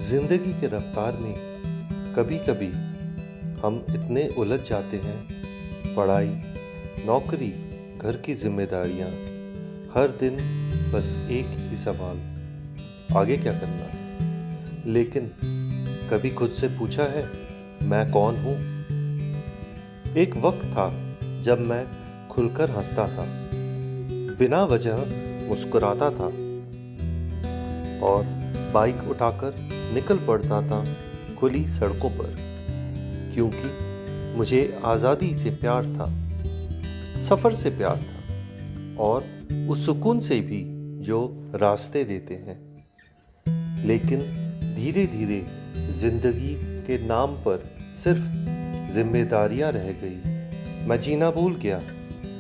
जिंदगी के रफ्तार में कभी कभी हम इतने उलझ जाते हैं। पढ़ाई, नौकरी, घर की जिम्मेदारियां, हर दिन बस एक ही सवाल, आगे क्या करना है। लेकिन कभी खुद से पूछा है, मैं कौन हूँ? एक वक्त था जब मैं खुलकर हंसता था, बिना वजह मुस्कुराता था और बाइक उठाकर निकल पड़ता था खुली सड़कों पर, क्योंकि मुझे आज़ादी से प्यार था, सफ़र से प्यार था और उस सुकून से भी जो रास्ते देते हैं। लेकिन धीरे धीरे जिंदगी के नाम पर सिर्फ जिम्मेदारियां रह गई। मैं जीना भूल गया,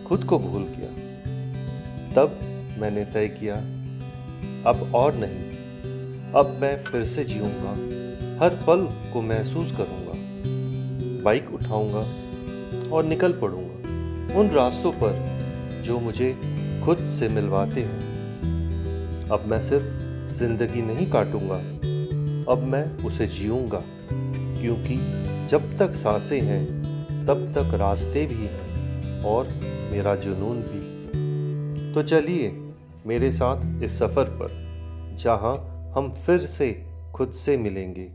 खुद को भूल गया। तब मैंने तय किया, अब और नहीं, अब मैं फिर से जीऊंगा, हर पल को महसूस करूंगा, बाइक उठाऊंगा और निकल पड़ूंगा उन रास्तों पर जो मुझे खुद से मिलवाते हैं। अब मैं सिर्फ जिंदगी नहीं काटूंगा, अब मैं उसे जीऊंगा, क्योंकि जब तक सांसें हैं तब तक रास्ते भी हैं और मेरा जुनून भी। तो चलिए मेरे साथ इस सफ़र पर, जहां हम फिर से खुद से मिलेंगे।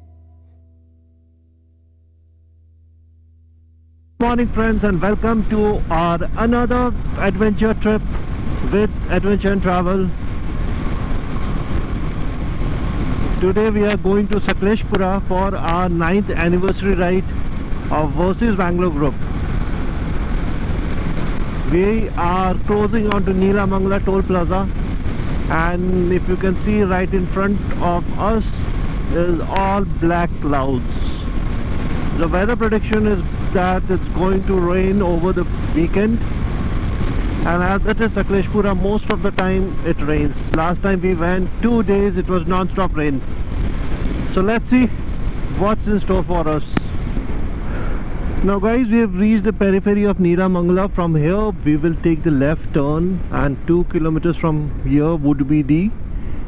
Morning friends, and welcome to our another adventure trip with Adventure and Travel. Today we are going to Sakleshpura for our 9th anniversary ride of Versus Bangalore Group. We are closing onto Neelamangala Toll Plaza, and if you can see right in front of us is all black clouds. The weather prediction is that it's going to rain over the weekend, and as it is Sakleshpura, most of the time it rains. Last time we went 2 days, it was non-stop rain. So let's see what's in store for us. Now guys, we have reached the periphery of Neelamangala. From here we will take the left turn, and 2 kilometers from here would be the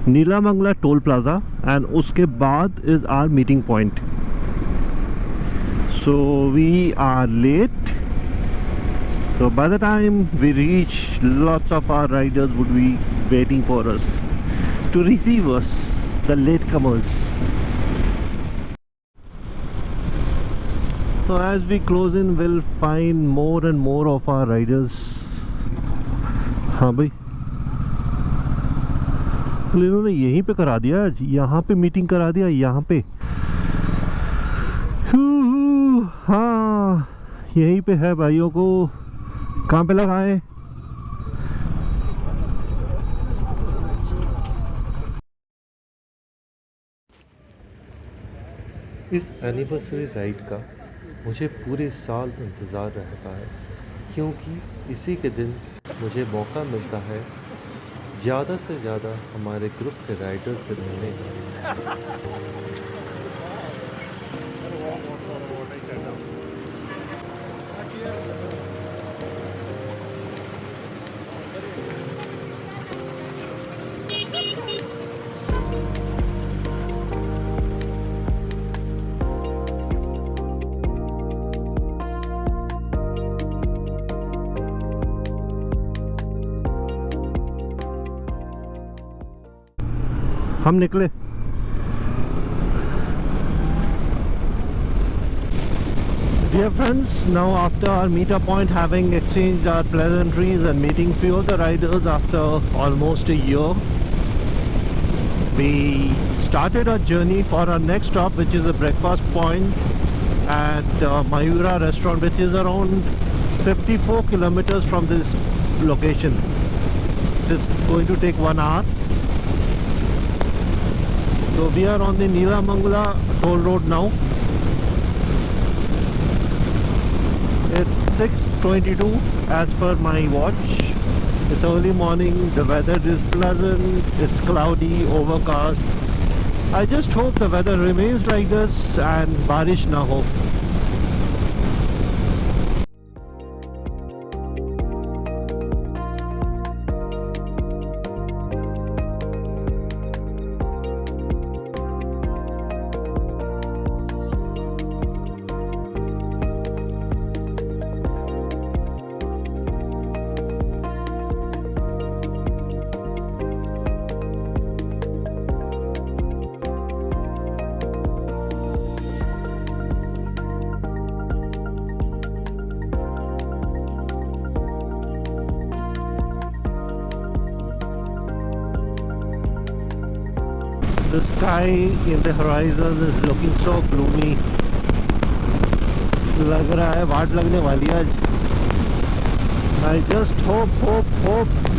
Neelamangala Toll Plaza, and uske baad is our meeting point. So we are late, so by the time we reach, lots of our riders would be waiting for us to receive us, the latecomers. So as we close in, we'll find more and more of our riders. हाँ भाई, इन्होंने यहीं पे करा दिया, यहाँ पे meeting करा दिया, यहाँ पे। हाँ, यहीं पे है भाइयों को। कहाँ पे लगाए? इस एनिवर्सरी राइड का मुझे पूरे साल इंतज़ार रहता है, क्योंकि इसी के दिन मुझे मौका मिलता है ज़्यादा से ज़्यादा हमारे ग्रुप के राइडर्स से मिलने का। हम निकले। Dear friends, now after our meetup point, having exchanged our pleasantries and meeting few of the riders after almost a year, we started our journey for our next stop, which is a breakfast point at Mayura restaurant, which is around 54 kilometers from this location. It is going to take 1 hour. So we are on the Neelamangala toll road now. It's 6:22 as per my watch. It's early morning, the weather is pleasant, it's cloudy, overcast. I just hope the weather remains like this and barish na ho. The sky in the horizon is looking so gloomy. लग रहा है वाट लगने वाली है आज. I just hope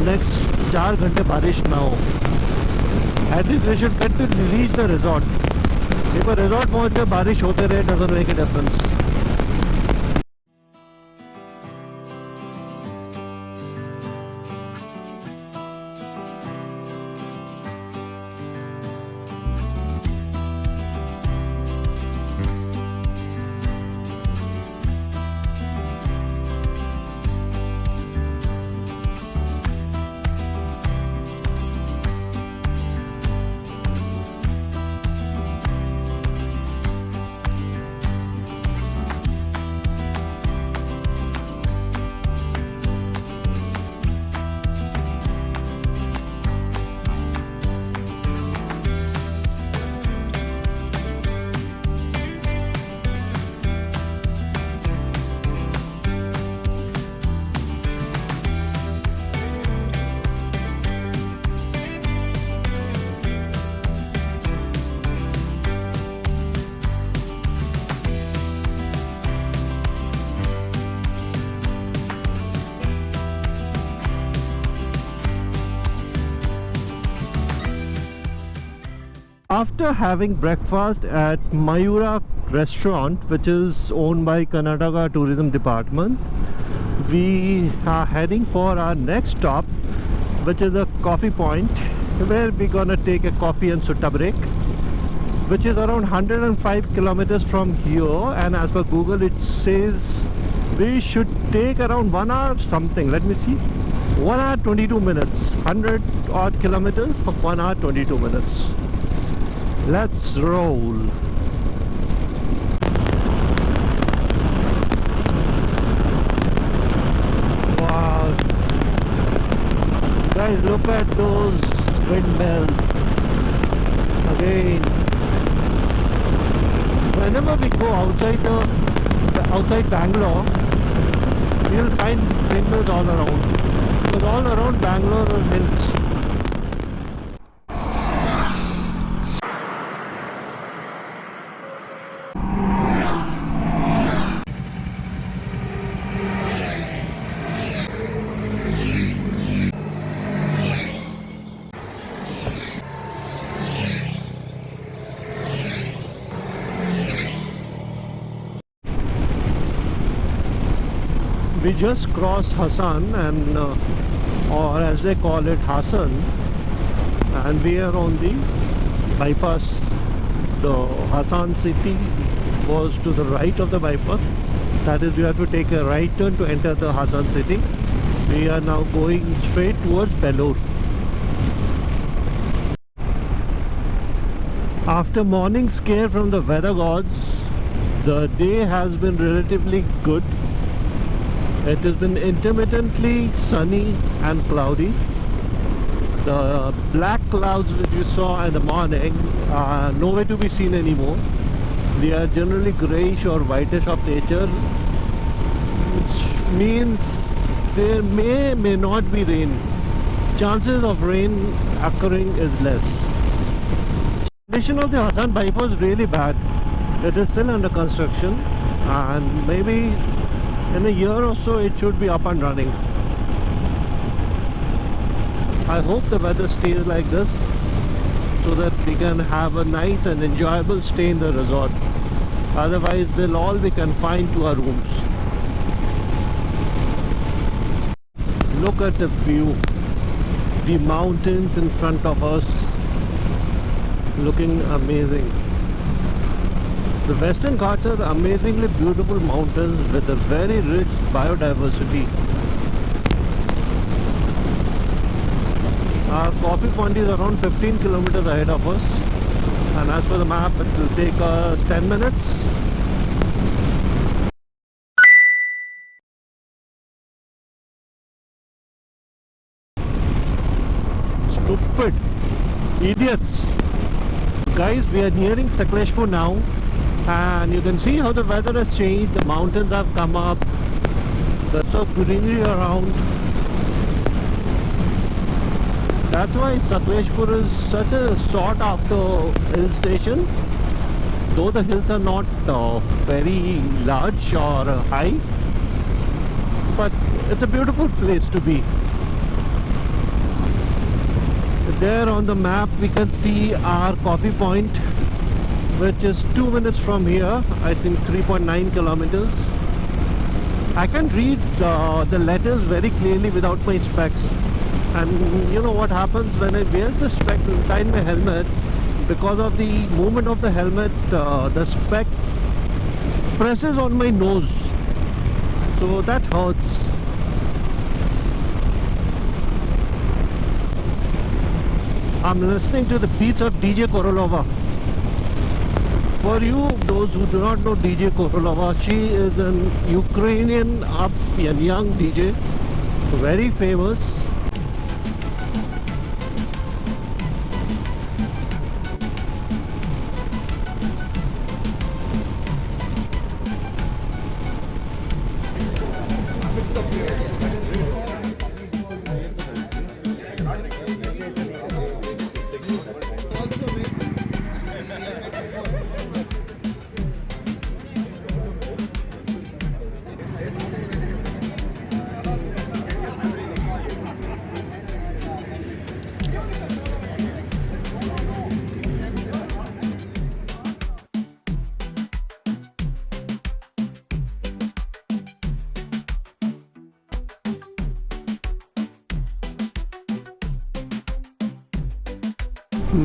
next 4 घंटे बारिश ना हो. At least we should get to reach the resort. एक बार resort पहुंच के बारिश होते रहे, doesn't make a difference. After having breakfast at Mayura restaurant, which is owned by Karnataka Tourism Department, we are heading for our next stop, which is a coffee point where we're gonna take a coffee and sutta break, which is around 105 kilometers from here, and as per Google it says we should take around 1 hour something. Let me see, 1 hour 22 minutes, 100 odd kilometers of 1 hour 22 minutes. Let's roll. Wow. Guys, look at those windmills. Again. Whenever we go outside Bangalore, we'll find windmills all around. Because all around Bangalore are hills. We just crossed Hassan, and or as they call it, Hassan, and we are on the bypass. The Hassan city was to the right of the bypass. That is, we have to take a right turn to enter the Hassan city. We are now going straight towards Belur. After morning scare from the weather gods, the day has been relatively good. It has been intermittently sunny and cloudy. The black clouds which we saw in the morning are nowhere to be seen anymore. They are generally greyish or whitish of nature, which means there may not be rain. Chances of rain occurring is less. Condition of the Hassan bypass is really bad. It is still under construction, and maybe in a year or so it should be up and running. I hope the weather stays like this so that we can have a nice and enjoyable stay in the resort. Otherwise we'll all be confined to our rooms. Look at the view. The mountains in front of us looking amazing. The Western Ghats are amazingly beautiful mountains with a very rich biodiversity. Our coffee point is around 15 kilometers ahead of us, and as per the map it will take us 10 minutes. Stupid idiots. Guys, we are nearing Sakleshpur now, and you can see how the weather has changed. The mountains have come up, there's so greenery around. That's why Sakleshpur is such a sought after hill station. Though the hills are not very large or high, but it's a beautiful place to be. There on the map we can see our coffee point, which is 2 minutes from here. I think 3.9 kilometers. I can read the letters very clearly without my specs. And you know what happens when I wear the specs inside my helmet? Because of the movement of the helmet, the spec presses on my nose, so that hurts. I'm listening to the beats of DJ Korolova. For you, those who do not know DJ Korolova, she is an Ukrainian and young DJ, very famous.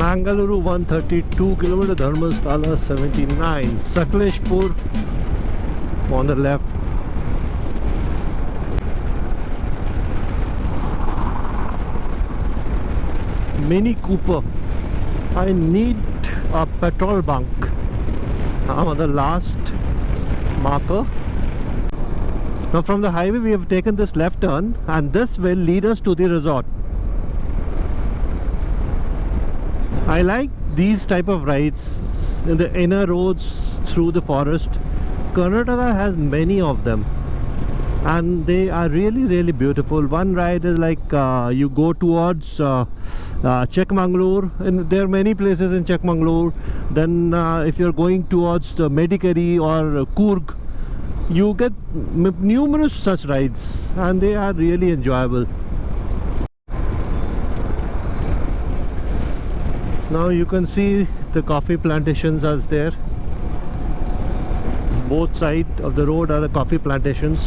Mangaluru 132 km, Dharmasthala 79, Sakleshpur on the left. Mini Cooper. I need a petrol bunk. I'm on the last marker. Now from the highway we have taken this left turn, and this will lead us to the resort. I like these type of rides in the inner roads through the forest. Karnataka has many of them and they are really beautiful. One ride is like you go towards Chikmagalur, and there are many places in Chikmagalur. Then if you're going towards Medikeri or Coorg, you get numerous such rides and they are really enjoyable. Now you can see the coffee plantations are there. Both sides of the road are the coffee plantations.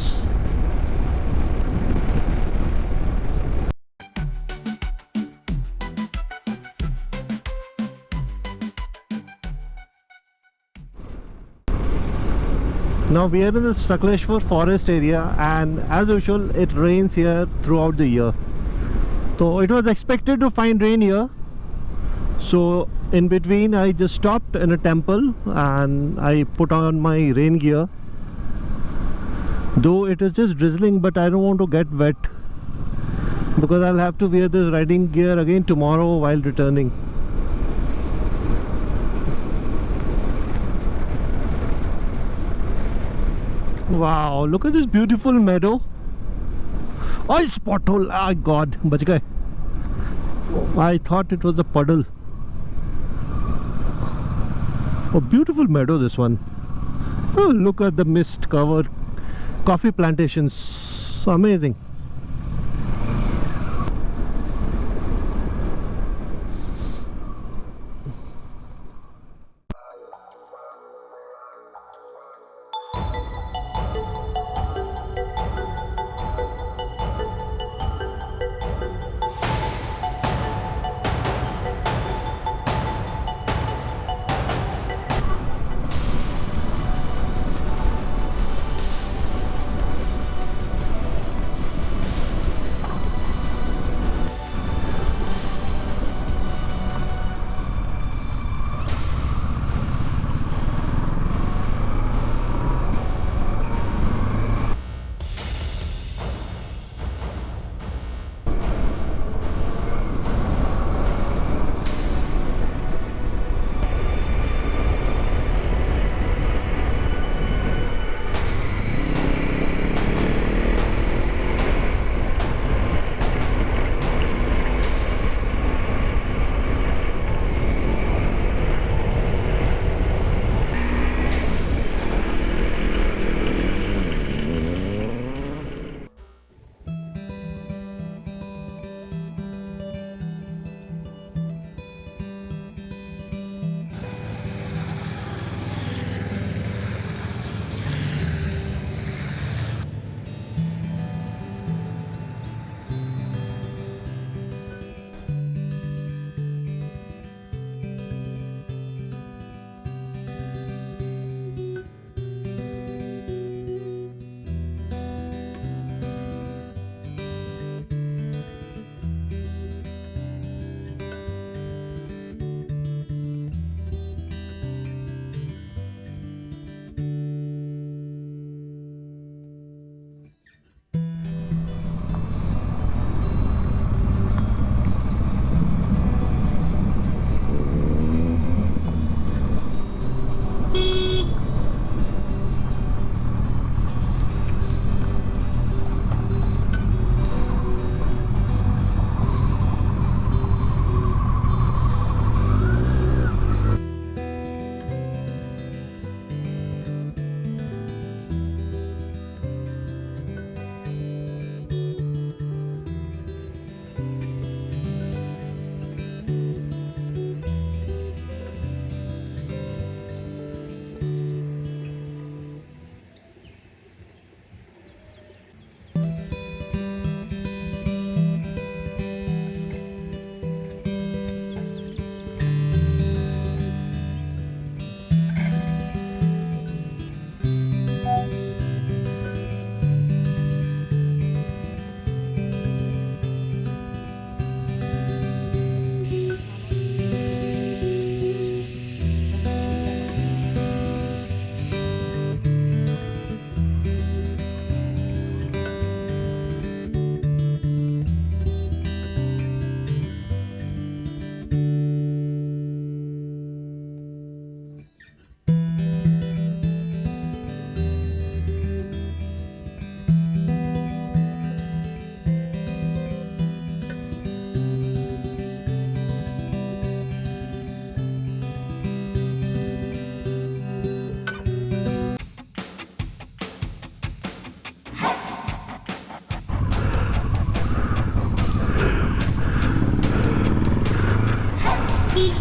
Now we are in the Sakleshpur forest area, and as usual it rains here throughout the year. So it was expected to find rain here. So in between I just stopped in a temple and I put on my rain gear. Though it is just drizzling, but I don't want to get wet because I'll have to wear this riding gear again tomorrow while returning. Wow, look at this beautiful meadow. Oh, it's pothole. Ah, God, bach gaye. I thought it was a puddle. Oh, beautiful meadow this one. Oh, look at the mist covered coffee plantations. Amazing.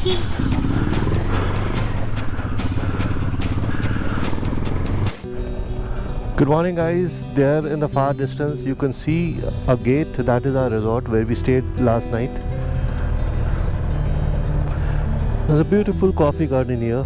Good morning, guys. There in the far distance you can see a gate. That is our resort where we stayed last night. There's a beautiful coffee garden here.